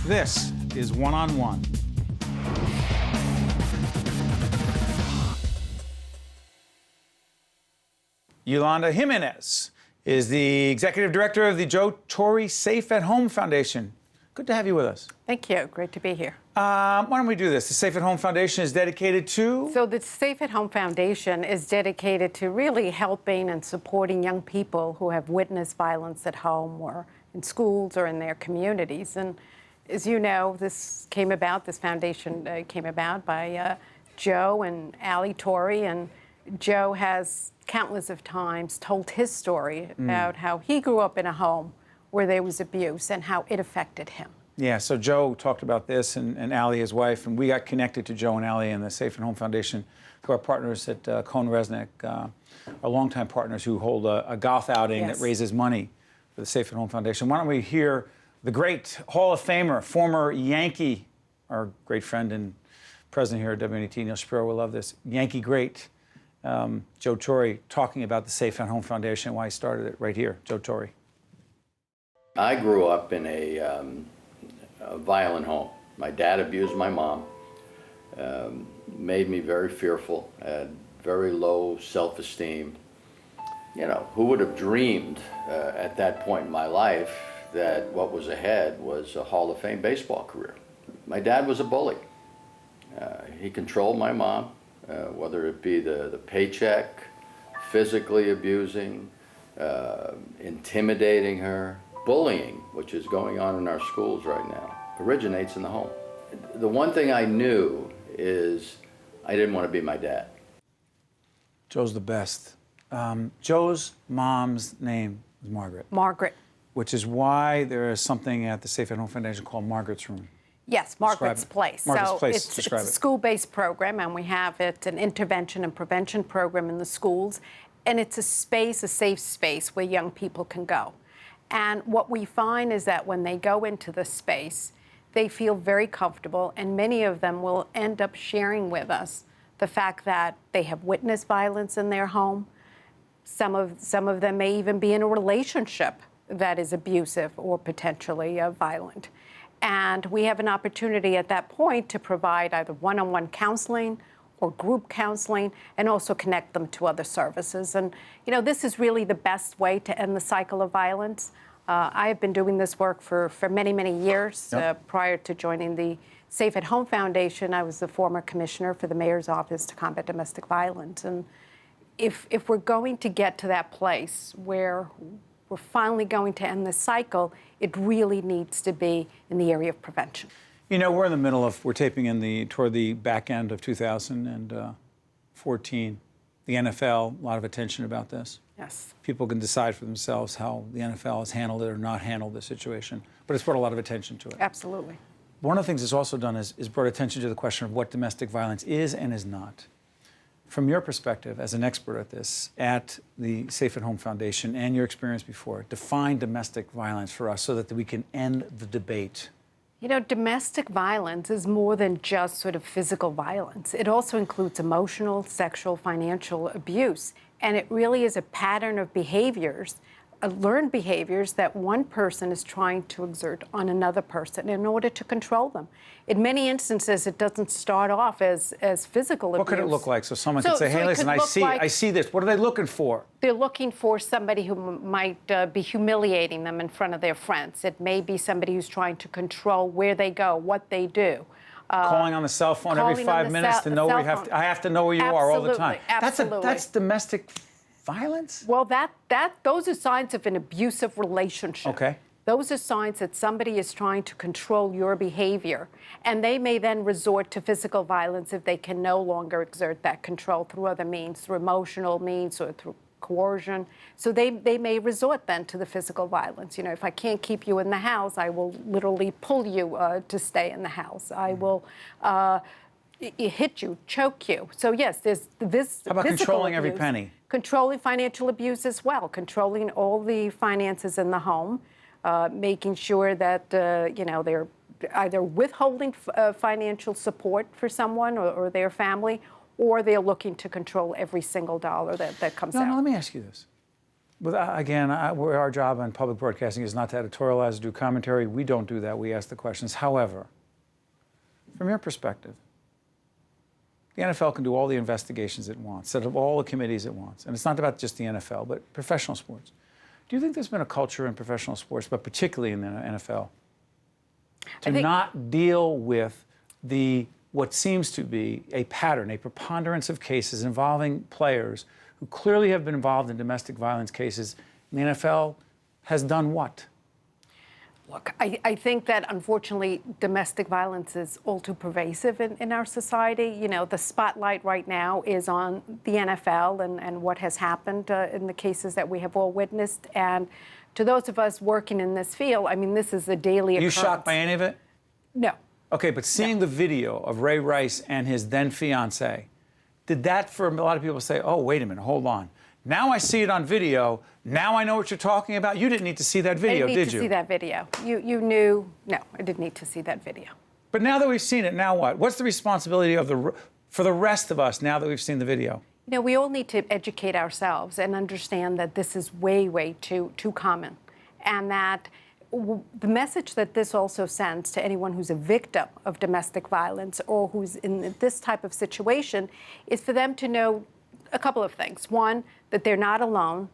This is One on One. Yolanda Jimenez is the executive director of the Torre Safe at Home Foundation. Good to have you with us. Thank you. Great to be here. Why don't we do this? The Safe at Home Foundation is dedicated to? So the Safe at Home Foundation is dedicated to really helping and supporting young people who have witnessed violence at home or in schools or in their communities. And as you know, this foundation came about by Joe and Allie Torre. And Joe has countless of times told his story about how he grew up in a home where there was abuse and how it affected him. Yeah, so Joe talked about this and Allie, his wife, and we got connected to Joe and Allie and the Safe at Home Foundation through our partners at Cohn Resnick, our longtime partners who hold a golf outing that raises money for the Safe at Home Foundation. Why don't we hear the great Hall of Famer, former Yankee, our great friend and president here at WNET, Neil Shapiro will love this, Yankee great, Joe Torre, talking about the Safe at Home Foundation and why he started it right here. Joe Torre. I grew up in a violent home. My dad abused my mom, made me very fearful, had very low self-esteem. You know, who would have dreamed at that point in my life that what was ahead was a Hall of Fame baseball career? My dad was a bully. He controlled my mom, whether it be the paycheck, physically abusing, intimidating her. Bullying, which is going on in our schools right now, originates in the home. The one thing I knew is I didn't want to be my dad. Joe's the best. Joe's mom's name is Margaret. Margaret. Which is why there is something at the Safe at Home Foundation called Margaret's Room. Yes, Margaret's Place. Margaret's Place, It's describe a it. school-based program, and we have an intervention and prevention program in the schools, and it's a safe space where young people can go. And what we find is that when they go into the space, they feel very comfortable, and many of them will end up sharing with us the fact that they have witnessed violence in their home. Some of them may even be in a relationship that is abusive or potentially violent. And we have an opportunity at that point to provide either one-on-one counseling or group counseling, and also connect them to other services. And, you know, this is really the best way to end the cycle of violence. I have been doing this work for many, many years. Prior to joining the Safe at Home Foundation, I was the former commissioner for the Mayor's Office to Combat Domestic Violence. And if we're going to get to that place where we're finally going to end this cycle, it really needs to be in the area of prevention. You know, we're taping toward the back end of 2014. The NFL, a lot of attention about this. Yes. People can decide for themselves how the NFL has handled it or not handled the situation, but it's brought a lot of attention to it. Absolutely. One of the things it's also done is brought attention to the question of what domestic violence is and is not. From your perspective, as an expert at this, at the Safe at Home Foundation and your experience before, define domestic violence for us so that we can end the debate. You know, domestic violence is more than just sort of physical violence. It also includes emotional, sexual, financial abuse. And it really is a pattern of behaviors, learned behaviors that one person is trying to exert on another person in order to control them. In many instances, it doesn't start off as physical abuse. What could it look like? So someone could say, hey, listen, I see this. What are they looking for? They're looking for somebody who might be humiliating them in front of their friends. It may be somebody who's trying to control where they go, what they do. Calling on the cell phone every 5 minutes to know where you have to. I have to know where you are all the time. Absolutely. That's domestic violence? Well, those are signs of an abusive relationship. Okay. Those are signs that somebody is trying to control your behavior. And they may then resort to physical violence if they can no longer exert that control through other means, through emotional means or through coercion. So they may resort then to the physical violence. You know, if I can't keep you in the house, I will literally pull you to stay in the house. I will hit you, choke you. So yes, there's this. How about controlling every penny? Controlling financial abuse as well, controlling all the finances in the home, making sure that they're either withholding financial support for someone or their family, or they're looking to control every single dollar that comes out. No, let me ask you this. But again, our job on public broadcasting is not to editorialize or do commentary. We don't do that. We ask the questions. However, from your perspective, the NFL can do all the investigations it wants, set up all the committees it wants. And it's not about just the NFL, but professional sports. Do you think there's been a culture in professional sports, but particularly in the NFL, to not deal with what seems to be a pattern, a preponderance of cases involving players who clearly have been involved in domestic violence cases? And the NFL has done what? Look, I think that unfortunately domestic violence is all too pervasive in our society. You know, the spotlight right now is on the NFL and what has happened in the cases that we have all witnessed. And to those of us working in this field, I mean, this is a daily occurrence. Are you shocked by any of it? No. Okay, but seeing the video of Ray Rice and his then fiancée, did that for a lot of people say, oh, wait a minute, hold on. Now I see it on video. Now I know what you're talking about. You didn't need to see that video, did you? I didn't need to see that video. You knew. No, I didn't need to see that video. But now that we've seen it, now what? What's the responsibility for the rest of us now that we've seen the video? You know, we all need to educate ourselves and understand that this is way, way too common. And that the message that this also sends to anyone who's a victim of domestic violence or who's in this type of situation is for them to know a couple of things. One, that they're not alone,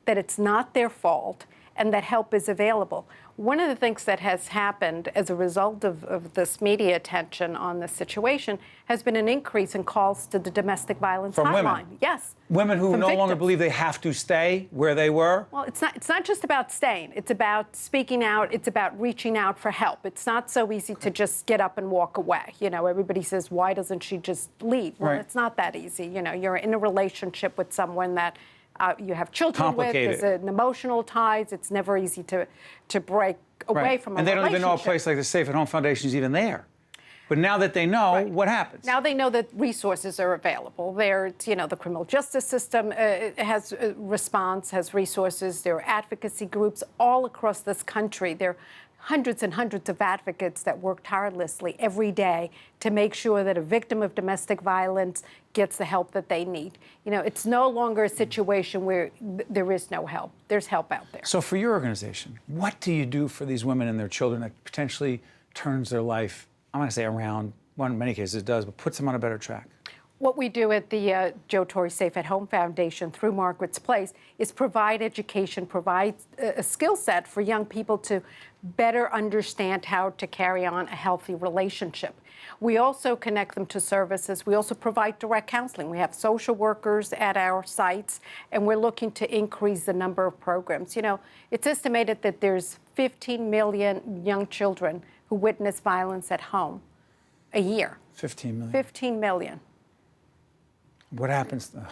that it's not their fault, and that help is available. One of the things that has happened as a result of this media attention on this situation has been an increase in calls to the domestic violence From hotline. women? Yes. Women who no longer victims. believe they have to stay where they were? Well, it's not just about staying. It's about speaking out. It's about reaching out for help. It's not so easy to just get up and walk away. You know, everybody says, why doesn't she just leave? Well, Right. It's not that easy. You know, you're in a relationship with someone that you have children with. There's an emotional ties. It's never easy to break away from a relationship. And they don't even know a place like the Safe at Home Foundation is even there. But now that they know, what happens? Now they know that resources are available. There's, you know, the criminal justice system has a response, has resources. There are advocacy groups all across this country. There are hundreds and hundreds of advocates that work tirelessly every day to make sure that a victim of domestic violence gets the help that they need. You know, it's no longer a situation where there is no help. There's help out there. So for your organization, what do you do for these women and their children that potentially turns their life, I'm going to say around, well, in many cases it does, but puts them on a better track? What we do at the Torre Safe at Home Foundation through Margaret's Place is provide education, provide a skill set for young people to better understand how to carry on a healthy relationship. We also connect them to services. We also provide direct counseling. We have social workers at our sites, and we're looking to increase the number of programs. You know, it's estimated that there's 15 million young children who witness violence at home a year. 15 million. 15 million. What happens? I'm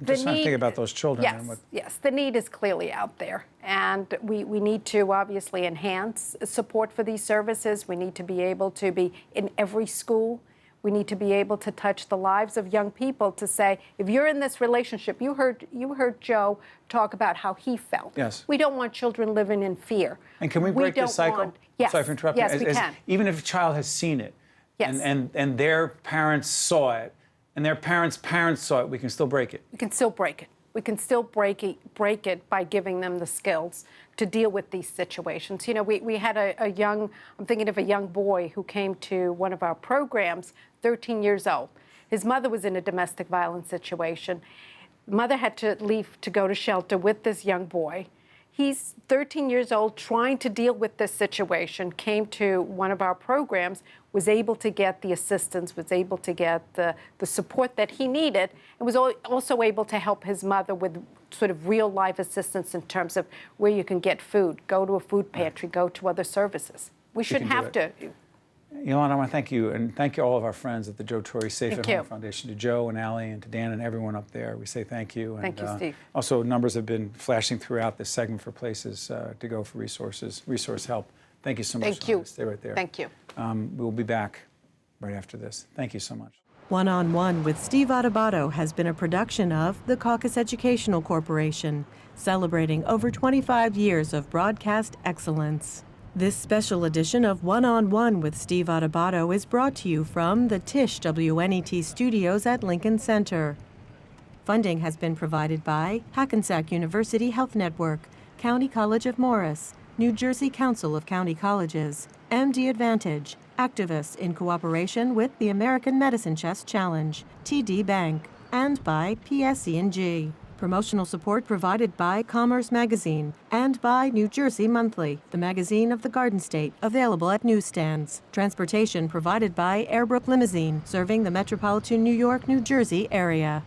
just trying to think about those children. Yes, and yes, the need is clearly out there. And we need to obviously enhance support for these services. We need to be able to be in every school. We need to be able to touch the lives of young people to say, if you're in this relationship, you heard Joe talk about how he felt. Yes. We don't want children living in fear. And can we break this cycle? Yes. Sorry for interrupting. Yes, we can. Even if a child has seen it, Yes. and their parents saw it, and their parents' parents saw it, we can still break it. We can still break it. We can still break it by giving them the skills to deal with these situations. You know, we had I'm thinking of a young boy who came to one of our programs, 13 years old. His mother was in a domestic violence situation. Mother had to leave to go to shelter with this young boy. He's 13 years old, trying to deal with this situation, came to one of our programs, was able to get the assistance, was able to get the support that he needed, and was also able to help his mother with sort of real-life assistance in terms of where you can get food, go to a food pantry, go to other services. We shouldn't have to. Yolanda, I want to thank you, and thank you all of our friends at the Torre Safe at Thank Home you. Foundation, to Joe and Allie and to Dan and everyone up there. We say thank you. Thank you, Steve. Also, numbers have been flashing throughout this segment for places to go for resource help. Thank you so much. Thank you. Yolanda. Stay right there. Thank you. We'll be back right after this. Thank you so much. One-on-One with Steve Adubato has been a production of the Caucus Educational Corporation, celebrating over 25 years of broadcast excellence. This special edition of One-on-One with Steve Adubato is brought to you from the Tisch WNET studios at Lincoln Center. Funding has been provided by Hackensack University Health Network, County College of Morris, New Jersey Council of County Colleges, MD Advantage, activists in cooperation with the American Medicine Chest Challenge, TD Bank, and by PSE&G. Promotional support provided by Commerce Magazine and by New Jersey Monthly, the magazine of the Garden State, available at newsstands. Transportation provided by Airbrook Limousine, serving the metropolitan New York, New Jersey area.